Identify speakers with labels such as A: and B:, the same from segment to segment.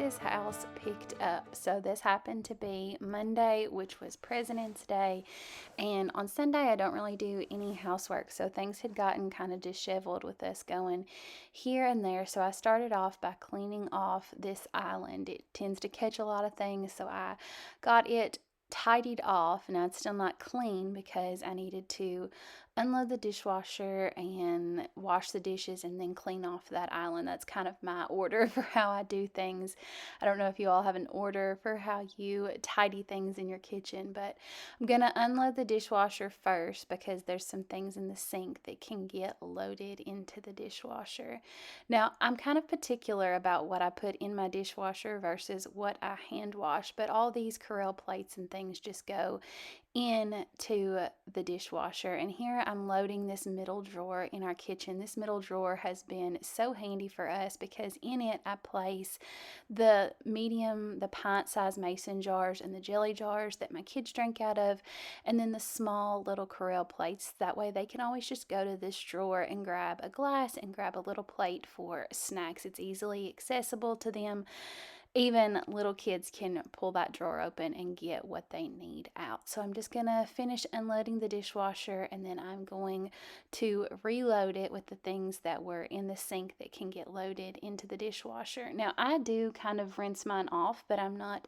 A: this house picked up. So this happened to be Monday, which was President's Day, and on Sunday I don't really do any housework, so things had gotten kind of disheveled with us going here and there. So I started off by cleaning off this island. It tends to catch a lot of things, so I got it tidied off. Now it's still not clean because I needed to unload the dishwasher and wash the dishes and then clean off that island. That's kind of my order for how I do things. I don't know if you all have an order for how you tidy things in your kitchen, but I'm gonna unload the dishwasher first because there's some things in the sink that can get loaded into the dishwasher. Now, I'm kind of particular about what I put in my dishwasher versus what I hand wash, but all these Corelle plates and things just go into the dishwasher. And here I'm loading this middle drawer in our kitchen. This middle drawer has been so handy for us because in it I place the pint size mason jars and the jelly jars that my kids drink out of, and then the small little Corelle plates. That way they can always just go to this drawer and grab a glass and grab a little plate for snacks. It's easily accessible to them. Even little kids can pull that drawer open and get what they need out. So I'm just going to finish unloading the dishwasher, and then I'm going to reload it with the things that were in the sink that can get loaded into the dishwasher. Now, I do kind of rinse mine off, but I'm not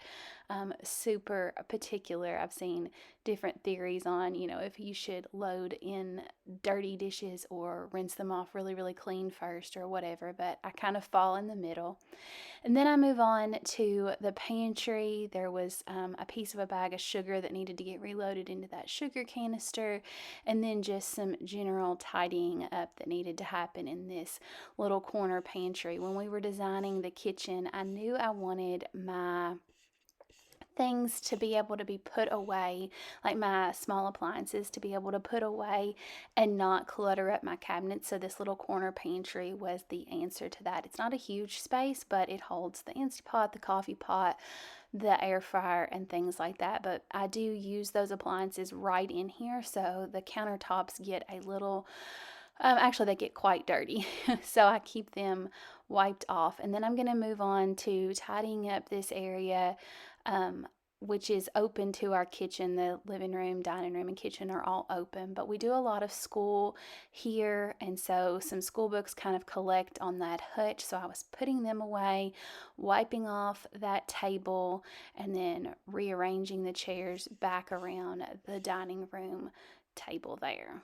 A: super particular. I've seen different theories on, if you should load in dirty dishes or rinse them off really, really clean first or whatever, but I kind of fall in the middle. And then I move on to the pantry. There was a piece of a bag of sugar that needed to get reloaded into that sugar canister, and then just some general tidying up that needed to happen in this little corner pantry. When we were designing the kitchen, I knew I wanted my things to be able to be put away, like my small appliances to be able to put away and not clutter up my cabinets. So this little corner pantry was the answer to that. It's not a huge space, but it holds the Instapot, the coffee pot, the air fryer, and things like that. But I do use those appliances right in here, so the countertops get a little actually, they get quite dirty, so I keep them wiped off. And then I'm going to move on to tidying up this area, which is open to our kitchen. The living room, dining room, and kitchen are all open, but we do a lot of school here, and so some school books kind of collect on that hutch. So I was putting them away, wiping off that table, and then rearranging the chairs back around the dining room table there.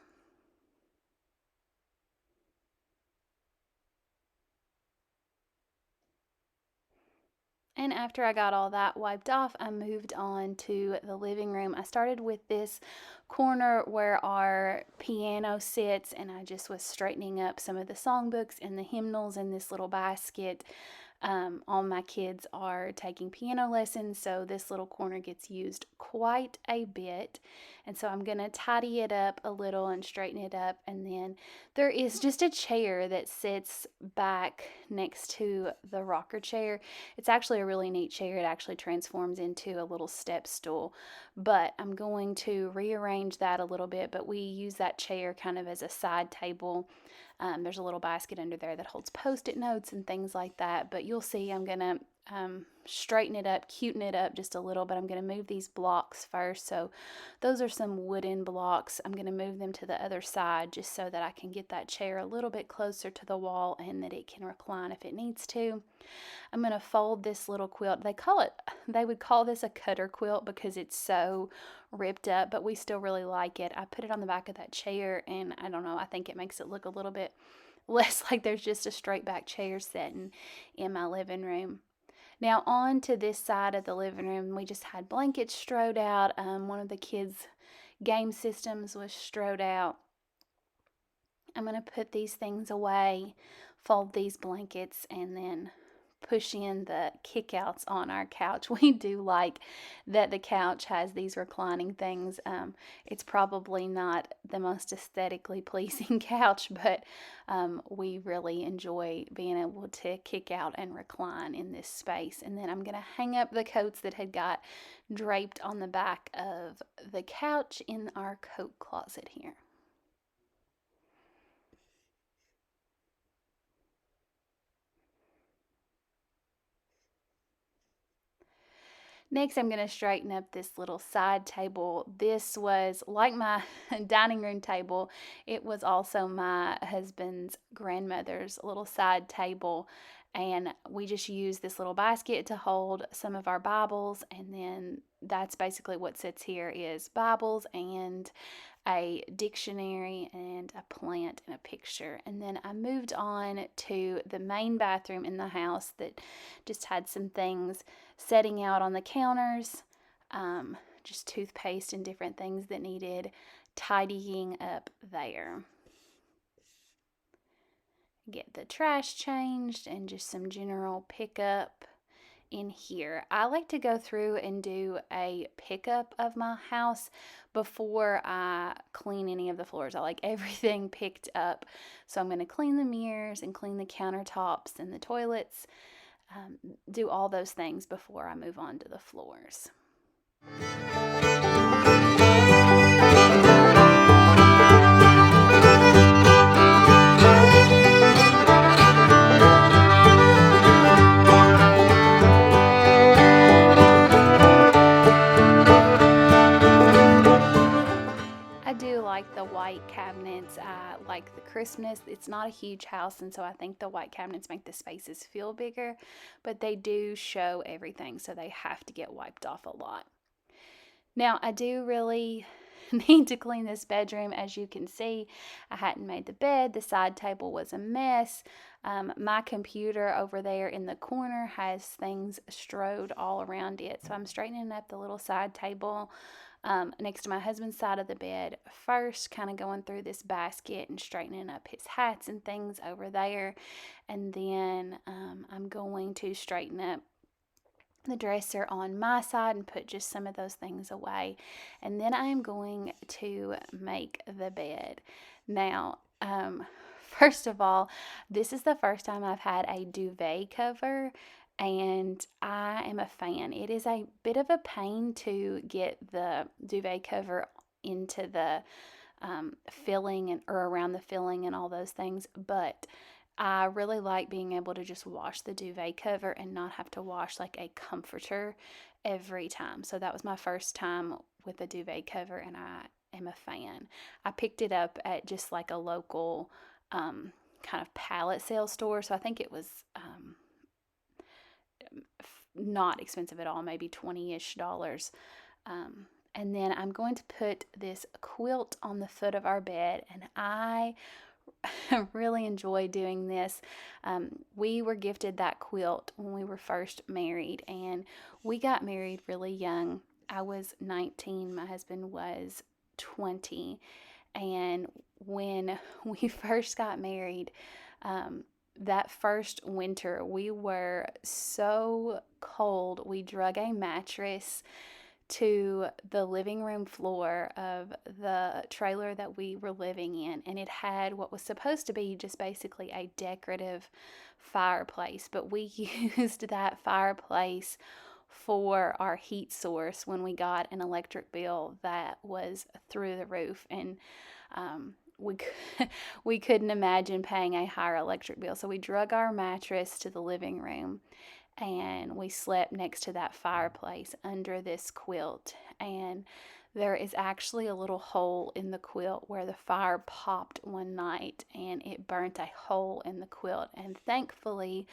A: And after I got all that wiped off, I moved on to the living room. I started with this corner where our piano sits, and I just was straightening up some of the songbooks and the hymnals in this little basket. All my kids are taking piano lessons, so this little corner gets used quite a bit. And so I'm going to tidy it up a little and straighten it up. And then there is just a chair that sits back next to the rocker chair. It's actually a really neat chair. It actually transforms into a little step stool. But I'm going to rearrange that a little bit. But we use that chair kind of as a side table. There's a little basket under there that holds post-it notes and things like that. But you'll see I'm going to straighten it up, cuten it up just a little, but I'm going to move these blocks first. So those are some wooden blocks. I'm going to move them to the other side just so that I can get that chair a little bit closer to the wall and that it can recline if it needs to. I'm going to fold this little quilt. They would call this a cutter quilt because it's so ripped up, but we still really like it. I put it on the back of that chair, and I don't know, I think it makes it look a little bit less like there's just a straight back chair sitting in my living room. Now on to this side of the living room, we just had blankets strode out. One of the kids' game systems was strode out. I'm going to put these things away, fold these blankets, and then push in the kickouts on our couch. We do like that the couch has these reclining things. It's probably not the most aesthetically pleasing couch, but we really enjoy being able to kick out and recline in this space. And then I'm going to hang up the coats that had got draped on the back of the couch in our coat closet here. Next, I'm going to straighten up this little side table. This was like my dining room table. It was also my husband's grandmother's little side table. And we just used this little basket to hold some of our Bibles. And then that's basically what sits here is Bibles and a dictionary and a plant and a picture. And then I moved on to the main bathroom in the house that just had some things setting out on the counters, just toothpaste and different things that needed tidying up there. Get the trash changed and just some general pickup in here. I like to go through and do a pickup of my house before I clean any of the floors. I like everything picked up. So I'm going to clean the mirrors and clean the countertops and the toilets, do all those things before I move on to the floors. I do like the white cabinets. I like the crispness. It's not a huge house, and so I think the white cabinets make the spaces feel bigger, but they do show everything, so they have to get wiped off a lot. Now, I do really need to clean this bedroom. As you can see, I hadn't made the bed. The side table was a mess. My computer over there in the corner has things strode all around it, so I'm straightening up the little side table next to my husband's side of the bed first, kind of going through this basket and straightening up his hats and things over there. And then I'm going to straighten up the dresser on my side and put just some of those things away. And then I am going to make the bed. Now, first of all, this is the first time I've had a duvet cover, and I am a fan. It is a bit of a pain to get the duvet cover into the filling or around the filling and all those things, but I really like being able to just wash the duvet cover and not have to wash like a comforter every time. So that was my first time with a duvet cover, and I am a fan. I picked it up at just like a local kind of pallet sale store, so I think it was not expensive at all, maybe $20-ish. And then I'm going to put this quilt on the foot of our bed, and I really enjoy doing this. We were gifted that quilt when we were first married, and we got married really young. I was 19, my husband was 20, and when we first got married, that first winter, we were so cold. We drug a mattress to the living room floor of the trailer that we were living in, and it had what was supposed to be just basically a decorative fireplace, but we used that fireplace for our heat source when we got an electric bill that was through the roof, and we we couldn't imagine paying a higher electric bill. So we drug our mattress to the living room, and we slept next to that fireplace under this quilt. And there is actually a little hole in the quilt where the fire popped one night and it burnt a hole in the quilt. And thankfully,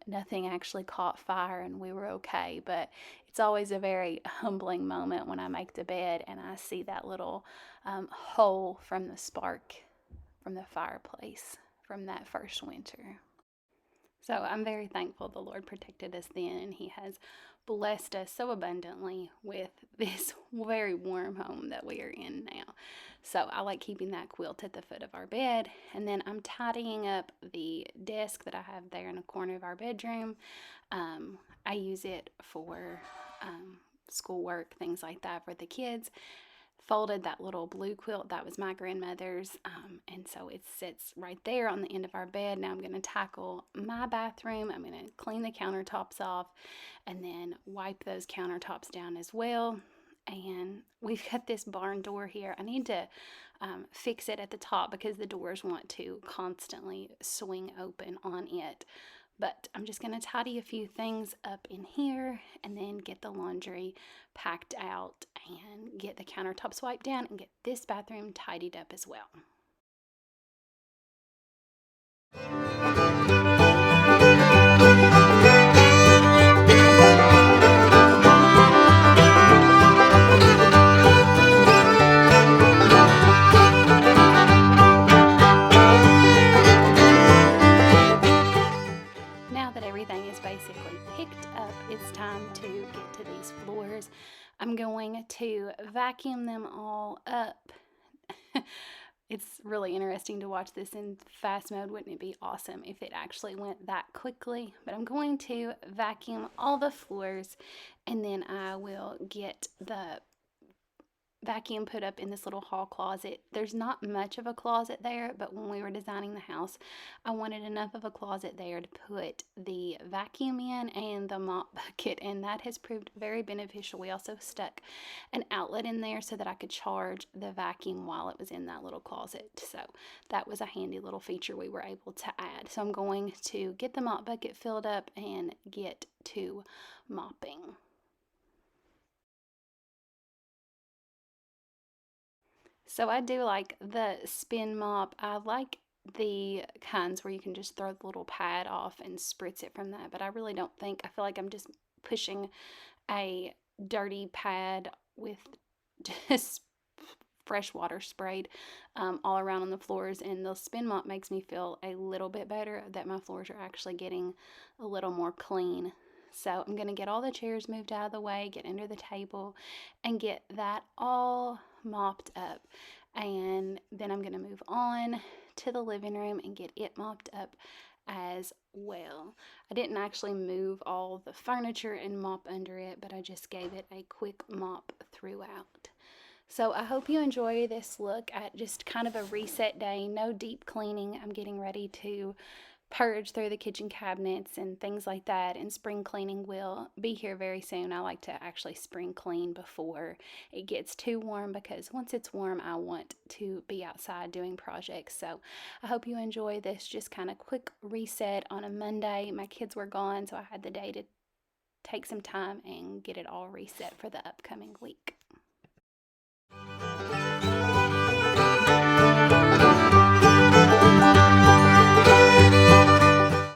A: nothing actually caught fire and we were okay. But it's always a very humbling moment when I make the bed and I see that little hole from the spark from the fireplace from that first winter. So I'm very thankful the Lord protected us then, and He has blessed us so abundantly with this very warm home that we are in now. So I like keeping that quilt at the foot of our bed, and then I'm tidying up the desk that I have there in the corner of our bedroom. I use it for schoolwork, things like that for the kids. Folded that little blue quilt that was my grandmother's, and so it sits right there on the end of our bed. Now I'm going to tackle my bathroom. I'm going to clean the countertops off and then wipe those countertops down as well. And we've got this barn door here. I need to fix it at the top because the doors want to constantly swing open on it. But I'm just going to tidy a few things up in here and then get the laundry packed out and get the countertops wiped down and get this bathroom tidied up as well. Now that everything is basically picked up, it's time to get to these floors. I'm going to vacuum them all up. It's really interesting to watch this in fast mode. Wouldn't it be awesome if it actually went that quickly? But I'm going to vacuum all the floors, and then I will get the vacuum put up in this little hall closet. There's not much of a closet there, but when we were designing the house, I wanted enough of a closet there to put the vacuum in and the mop bucket, and that has proved very beneficial. We also stuck an outlet in there so that I could charge the vacuum while it was in that little closet. So that was a handy little feature we were able to add. So I'm going to get the mop bucket filled up and get to mopping. So I do like the spin mop. I like the kinds where you can just throw the little pad off and spritz it from that, but I really don't think, I feel like I'm just pushing a dirty pad with just fresh water sprayed all around on the floors, and the spin mop makes me feel a little bit better that my floors are actually getting a little more clean. So I'm going to get all the chairs moved out of the way, get under the table, and get that all mopped up. And then I'm going to move on to the living room and get it mopped up as well. I didn't actually move all the furniture and mop under it, but I just gave it a quick mop throughout. So I hope you enjoy this look at just kind of a reset day. No deep cleaning. I'm getting ready to purge through the kitchen cabinets and things like that, and spring cleaning will be here very soon. I like to actually spring clean before it gets too warm, because once it's warm I want to be outside doing projects. So I hope you enjoy this just kind of quick reset on a Monday. My kids were gone, so I had the day to take some time and get it all reset for the upcoming week.